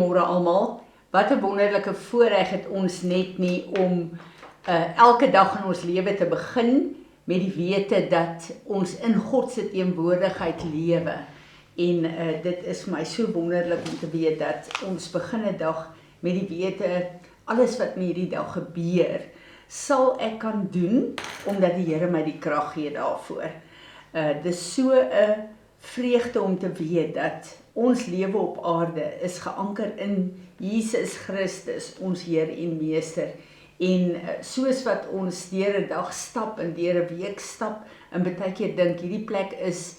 Môre almal, wat 'n wonderlike voorreg het ons net nie om elke dag in ons lewe te begin met die wete dat ons in God se teenwoordigheid lewe. En dit is vir my so wonderlik om te weet dat ons begin 'n dag met die wete, alles wat in hierdie dag gebeur, sal ek kan doen, omdat die Here my die krag gee daarvoor. Dis so 'n vreugde om te weet dat ons lewe op aarde is geanker in Jesus Christus, ons Heer en Meester. En soos wat ons deur 'n dag stap en deur 'n week stap, en baie keer dink hierdie plek is,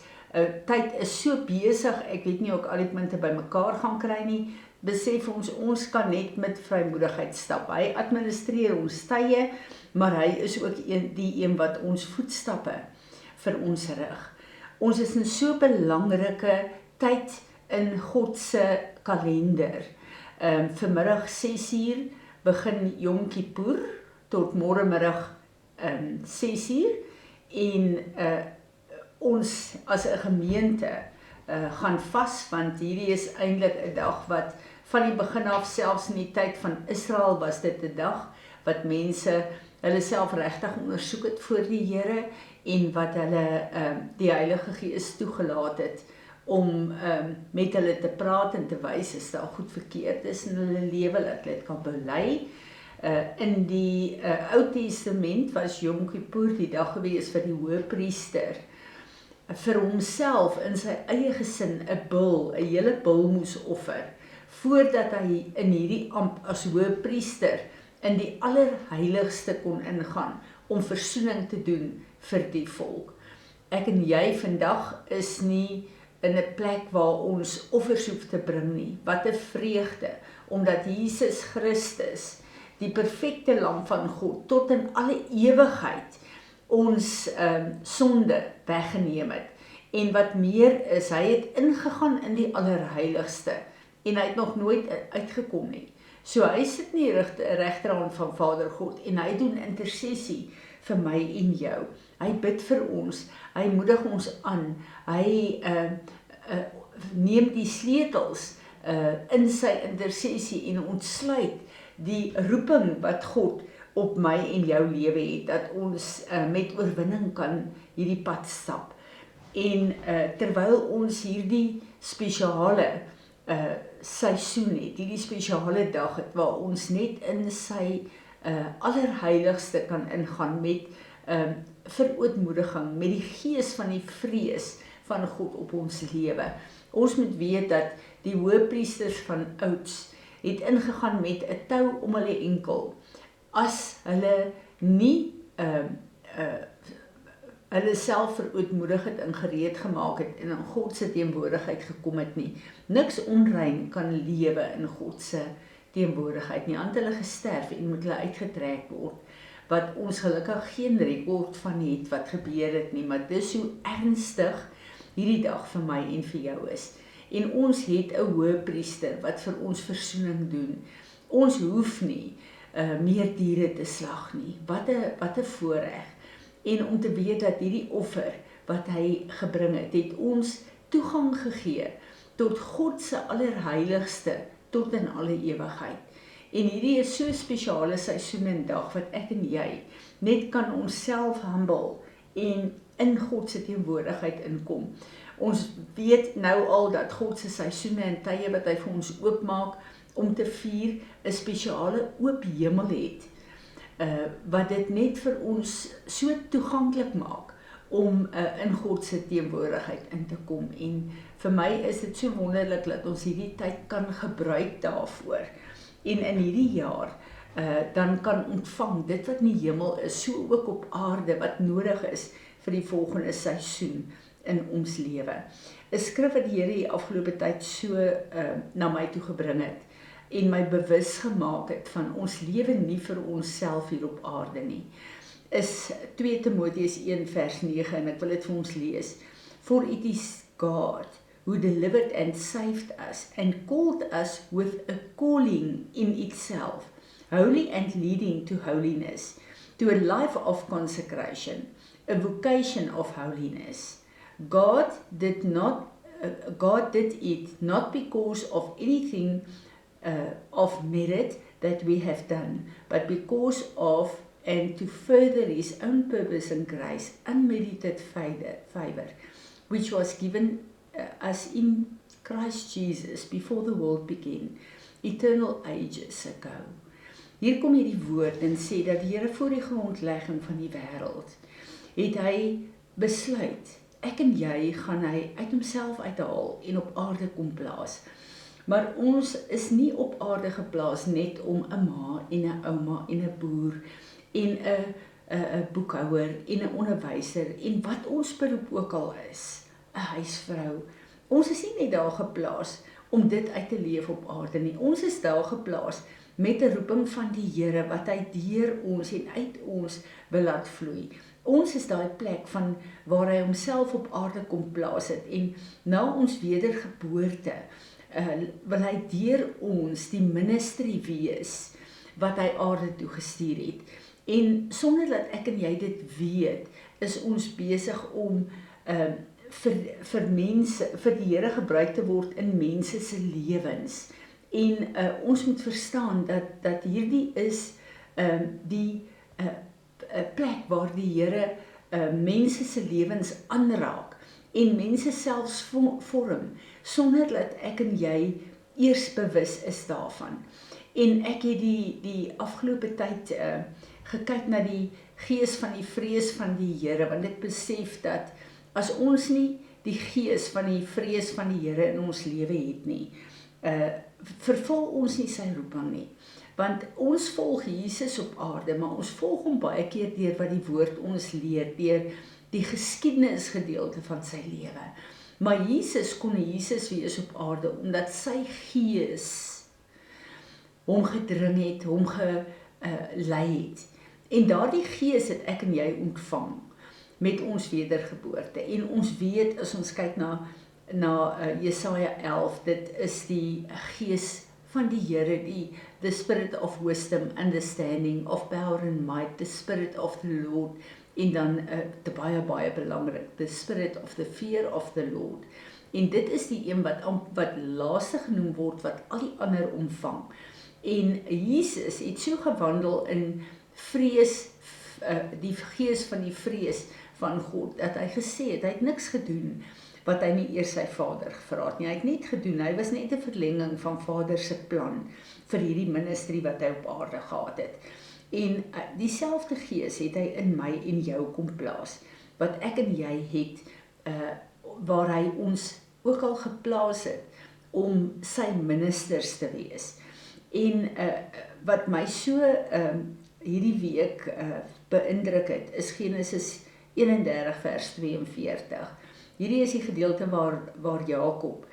tyd is so besig, ek weet nie ook al die punte bymekaar gaan kry nie, besef ons kan net met vrymoedigheid stap. Hy administreer ons tye, maar hy is ook die een wat ons voetstappe vir ons rig. Ons is in so 'n belangrike tyd in God se kalender. Vanmiddag 6:00 begin Yom Kippur tot môre middag 6:00 en ons as 'n gemeente gaan vas, want hierdie is eintlik 'n dag wat van die begin af, selfs in die tyd van Israel was dit 'n dag wat mense hulle self regtig ondersoek het voor die Here en wat hulle die Heilige Gees toegelaat het om met hulle te praat en te wys as daar goed verkeerd is in hulle lewe, dat hulle dit kan bely. In die Ou Testament was Yom Kippur die dag gewees vir die hoëpriester vir homself in sy eie gesin 'n hele bul moes offer, voordat hy in hierdie amp as hoëpriester in die allerheiligste kon ingaan om versoening te doen vir die volk. Ek en jy vandag is nie in 'n plek waar ons offers hoef te bring nie. Wat 'n vreugde, omdat Jesus Christus, die perfekte lam van God, tot in alle ewigheid ons sonde weggeneem het. En wat meer is, hy het ingegaan in die allerheiligste en hy het nog nooit uitgekom nie. So hy sit nie regterhand van Vader God en hy doen intersessie vir my en jou. Hy bid vir ons, hy moedig ons aan, hy neem die sleutels in sy intersessie en ontsluit die roeping wat God op my en jou lewe het, dat ons met oorwinning kan hierdie pad stap. En terwyl ons hierdie spesiale seisoen het, hierdie spesiale dag het, waar ons net in sy allerheiligste kan ingaan met verootmoediging, met die gees van die vrees van God op ons lewe. Ons moet weet dat die hoëpriesters van ouds het ingegaan met 'n tou om hulle enkel, as hulle nie hulle self verootmoedig het en gereed gemaak het en in God se teenwoordigheid gekom het nie. Niks onrein kan lewe in God se teenwoordigheid nie. Want hulle gesterf en moet hulle uitgetrek word, wat ons gelukkig geen rekord van het wat gebeur het nie, maar dis hoe ernstig hierdie dag vir my en vir jou is. En ons het 'n hoëpriester wat vir ons versoening doen. Ons hoef nie meer diere te slag nie. Wat 'n voorreg. En om te weet dat hierdie offer wat hy gebring het, het ons toegang gegee tot God se allerheiligste tot in alle ewigheid. En hierdie is so 'n spesiale seisoen en dag wat ek en jy net kan onsself humble en in God se teenwoordigheid inkom. Ons weet nou al dat God se seisoene en tye wat hy vir ons oopmaak om te vier 'n spesiale oop hemel het, wat dit net vir ons so toeganklik maak om in God se teenwoordigheid in te kom. En vir my is dit so wonderlik dat ons hierdie tyd kan gebruik daarvoor. En in hierdie jaar dan kan ontvang dit wat in die hemel is, so ook op aarde wat nodig is vir die volgende seisoen in ons lewe. 'n Skrif wat die Here die afgelope tyd so na my toe gebring het en my bewus gemaak het van ons lewe nie vir onsself hier op aarde nie, is 2 Timoteus 1 vers 9 en ek wil dit vir ons lees. For it is God who delivered and saved us and called us with a calling in itself, holy and leading to holiness, to a life of consecration, a vocation of holiness. God did it not because of anything of merit that we have done, but because of and to further his own purpose and grace, unmerited favor, which was given us in Christ Jesus before the world began, eternal ages ago. Hier kom hierdie woord en sê dat die Here voor die grondlegging van die wêreld het hy besluit, ek en jy gaan hy uit homself uithaal en op aarde kom plaas. Maar ons is nie op aarde geplaas net om 'n ma en 'n ouma en 'n boer en 'n boekhouer en 'n onderwyser en wat ons beroep ook al is, 'n huisvrou. Ons is nie net daar geplaas om dit uit te leef op aarde nie. Ons is daar geplaas met 'n roeping van die Here wat hy deur ons en uit ons wil laat vloei. Ons is daai plek van waar hy homself op aarde kom plaas het en na ons wedergeboorte wil hy deur ons die ministry wees wat hy aarde toe gestuur het. En sonder dat ek en jy dit weet, is ons besig om vir mense, vir die Here gebruik te word in mense se lewens. En ons moet verstaan dat hierdie is die plek waar die Here mense se lewens aanraak en mense selfs vorm, sonder dat ek en jy eers bewus is daarvan. En ek het die afgelope tyd gekyk na die gees van die vrees van die Here, want ek besef dat as ons nie die gees van die vrees van die Here in ons lewe het nie, vervul ons nie sy roeping nie. Want ons volg Jesus op aarde, maar ons volg hom baie keer deur wat die woord ons leer, deur die geskiedenisgedeelte van sy lewe. Maar Jesus kon Jesus wees op aarde, omdat sy gees hom gedring het, hom gelei het. En daardie gees het ek en jy ontvang met ons wedergeboorte. En ons weet, as ons kyk na Jesaja 11, dit is die gees van die Here, the spirit of wisdom, understanding, of power and might, the spirit of the Lord, en dan baie belangrik, the spirit of the fear of the Lord. En dit is die een wat laaste genoem word, wat al die ander omvang. En Jesus het so gewandel in vrees, die gees van die vrees van God, dat hy gesê het, hy het niks gedoen wat hy nie eers sy Vader gevra het nie. Hy het net gedoen, hy was net 'n verlenging van Vader se plan vir hierdie ministry wat hy op aarde gehad het. En dieselfde gees het hy in my en jou kom plaas, wat ek en jy het, waar hy ons ook al geplaas het, om sy ministers te wees. En wat my so hierdie week beïndruk het, is Genesis 31 vers 42. Hierdie is die gedeelte waar Jakob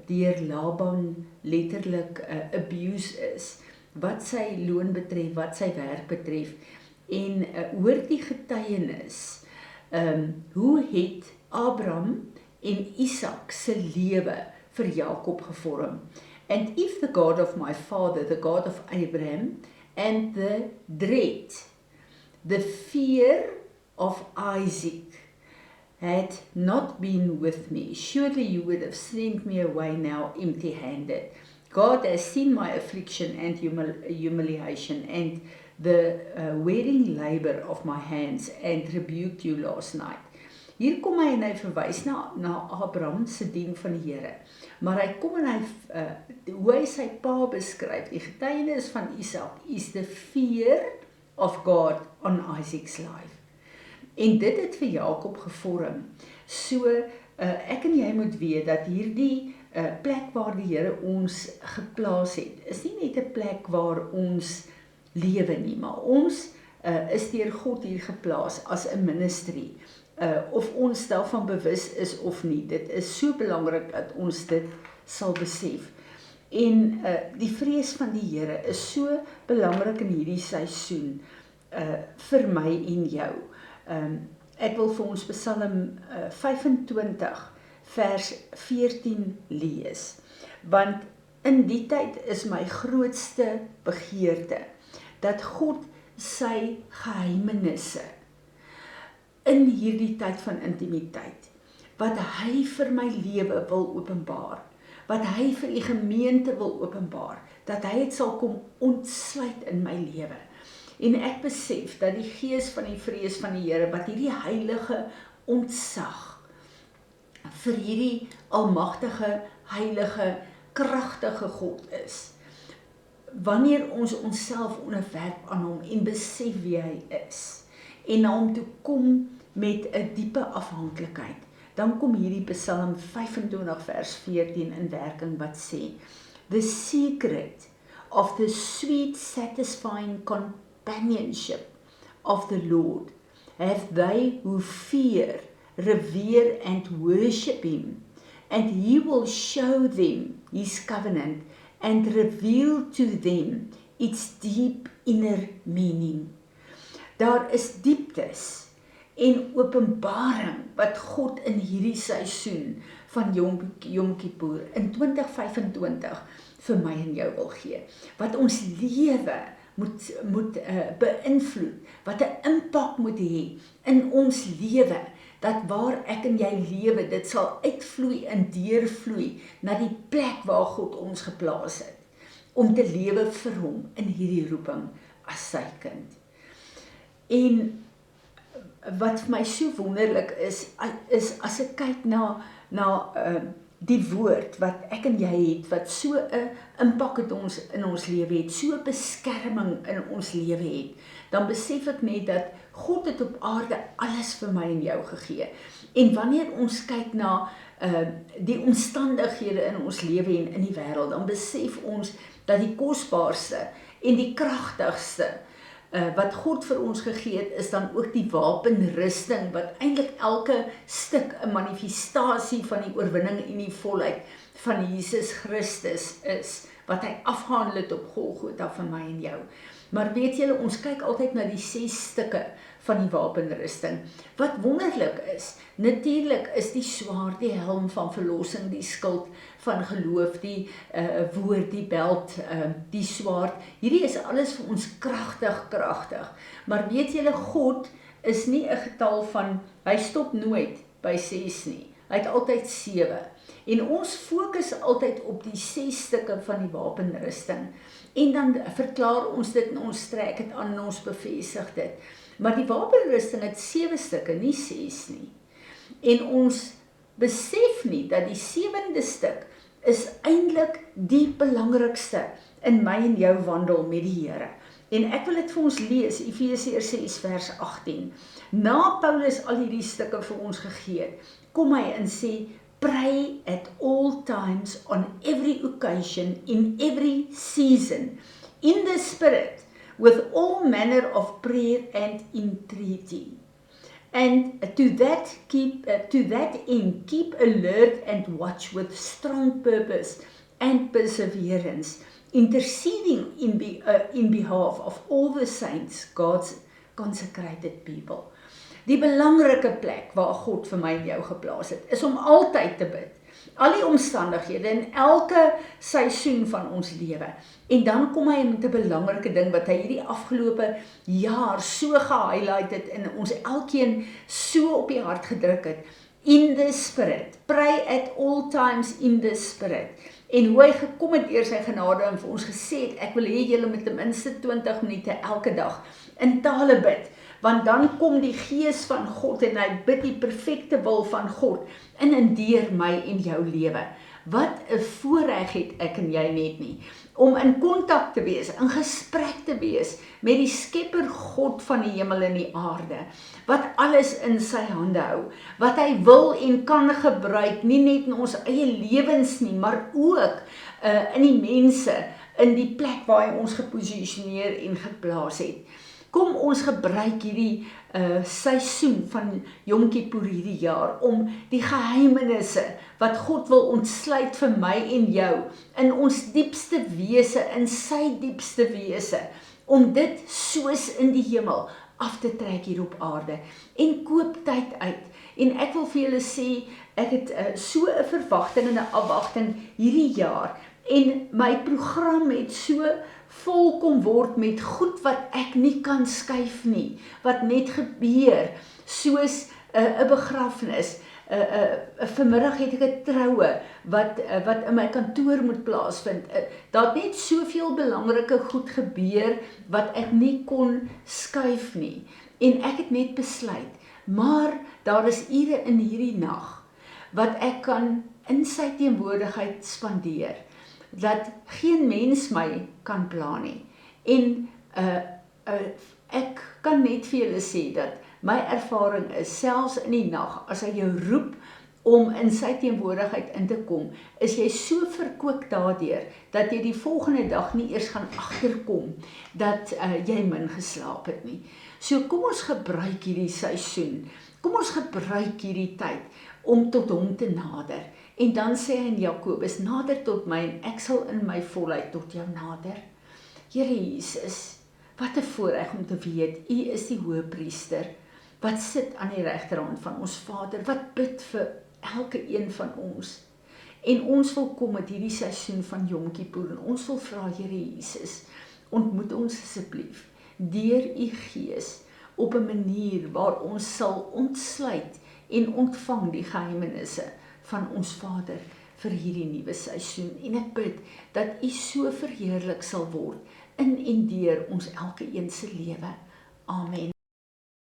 deur Laban letterlik abuse is, wat sy loon betref, wat sy werk betref, en hoor die getuienis, hoe het Abraham en Isak se lewe vir Jakob gevorm. And if the God of my father, the God of Abraham, and the dread, the fear of Isaac, had not been with me, surely you would have sent me away now empty-handed. God has seen my affliction and humiliation and the wearing labor of my hands and rebuked you last night. Hier kom hy en hy verwys na Abraham se dien van die Here. Maar hy kom en hoe hy sy pa beskryf, die getuienis van Isak, is the fear of God on Isaac's life. En dit het vir Jakob gevorm. So, ek en jy moet weet dat hierdie plek waar die Here ons geplaas het, is nie net 'n plek waar ons lewe nie, maar ons is deur God hier geplaas as 'n ministry. Of ons daarvan bewus is of nie, dit is so belangrik dat ons dit sal besef. En die vrees van die Here is so belangrik in hierdie seisoen vir my en jou. Ek wil vir ons Psalm 25 vers 14 lees, want in die tyd is my grootste begeerte, dat God sy geheimenisse in hierdie tyd van intimiteit, wat hy vir my lewe wil openbaar, wat hy vir die gemeente wil openbaar, dat hy het sal kom ontsluit in my lewe. En ek besef dat die gees van die vrees van die Here, wat hierdie heilige ontsag vir hierdie almagtige, heilige, kragtige God is. Wanneer ons onsself onderwerp aan hom en besef wie hy is, en na hom toe kom met 'n diepe afhanklikheid, dan kom hierdie Psalm 25 vers 14 in werking wat sê, the secret of the sweet satisfying companionship of the Lord have they who fear, revere and worship him, and he will show them his covenant and reveal to them its deep inner meaning. Daar is dieptes en openbaring wat God in hierdie seisoen van Yom Kippur in 2025 vir my en jou wil gee, wat ons lewe moet beïnvloed, wat 'n impak moet hê in ons lewe, dat waar ek en jy lewe, dit sal uitvloei en deurvloei na die plek waar God ons geplaas het, om te lewe vir hom in hierdie roeping as sy kind. En wat vir my so wonderlik is as ek kyk na die woord wat ek en jy het, wat so 'n impak het ons in ons lewe het, so 'n beskerming in ons lewe het, dan besef ek net dat God het op aarde alles vir my en jou gegee. En wanneer ons kyk na die omstandighede in ons lewe en in die wêreld, dan besef ons dat die kosbaarste en die kragtigste wat God vir ons gegee het, is dan ook die wapenrusting, wat eintlik elke stuk 'n manifestasie van die oorwinning en die volheid van Jesus Christus is, wat hy afgehandel het op Golgotha vir my en jou. Maar weet julle, ons kyk altyd na die 6 stukke van die wapenrusting. Wat wonderlik is, natuurlik is die swaard, die helm van verlossing, die skild van geloof, die woord, die beld, die swaard. Hierdie is alles vir ons kragtig. Maar weet julle, God is nie 'n getal van, hy stop nooit by 6 nie. Hy het altyd 7. En ons fokus altyd op die 6 stukke van die wapenrusting. En dan verklaar ons dit en ons trek dit aan en ons bevestig dit. Maar die wapenrusting het 7 stukke, nie 6 nie. En ons besef nie dat die 7de stuk is eintlik die belangrikste in my en jou wandel met die Here. En ek wil dit vir ons lees, Efesiërs 6 vers 18. Na Paulus al hierdie stukke vir ons gegee het, kom hy en sê, pray at all times, on every occasion, in every season, in the Spirit, with all manner of prayer and entreaty. And to that end, keep alert and watch with strong purpose and perseverance, interceding in behalf of all the saints, God's consecrated people. Die belangrike plek waar God vir my en jou geplaas het, is om altyd te bid. Al die omstandighede in elke seisoen van ons lewe. En dan kom hy met 'n belangrike ding wat hy hierdie afgelope jaar so gehighlight het en ons elkeen so op die hart gedruk het. In the Spirit. Pray at all times in the Spirit. En hoe hy gekom het deur sy genade en vir ons gesê het, ek wil hê julle met ten minste 20 minute elke dag in tale bid. Want dan kom die gees van God en hy bid die perfekte wil van God in en deur my en jou lewe. Wat 'n voorreg het ek en jy net nie, om in kontak te wees, in gesprek te wees met die skepper God van die hemel en die aarde, wat alles in sy hande hou, wat hy wil en kan gebruik, nie net in ons eie lewens nie, maar ook in die mense, in die plek waar hy ons geposisioneer en geplaas het. Kom ons gebruik hierdie seisoen van Yom Kippur hierdie jaar om die geheimenisse wat God wil ontsluit vir my en jou in ons diepste wese, in sy diepste wese, om dit soos in die hemel af te trek hier op aarde en koop tyd uit. En ek wil vir julle sê, ek het so 'n verwagting en 'n afwagting hierdie jaar en my program het so vol kom word met goed wat ek nie kan skuif nie, wat net gebeur, soos 'n begrafnis, vanmiddag het ek 'n troue wat in my kantoor moet plaasvind. Daar het net soveel belangrike goed gebeur wat ek nie kon skuif nie. En ek het net besluit, maar daar is ure in hierdie nag wat ek kan in sy teenwoordigheid spandeer, dat geen mens my kan pla nie. En ek kan net vir julle sê dat my ervaring is, selfs in die nag, as hy jou roep om in sy teenwoordigheid in te kom, is jy so verkoop daardeur, dat jy die volgende dag nie eers gaan agterkom, dat jy min geslaap het nie. So kom ons gebruik hierdie seisoen, kom ons gebruik hierdie tyd, om tot hom te nader. En dan sê hy in Jakobus, nader tot my, en ek sal in my volheid tot jou nader. Here Jesus, wat 'n voorreg om te weet, U is die Hoëpriester, wat sit aan die regterhand van ons Vader, wat bid vir elke een van ons. En ons wil kom met hierdie seisoen van Yom Kippur, en ons wil vra, Here Jesus, ontmoet ons asseblief, deur U Gees, op 'n manier waar ons sal ontsluit en ontvang die geheimenisse van ons Vader vir hierdie nuwe seisoen. En ek bid dat U so verheerlik sal word in en deur ons elke een se lewe. Amen.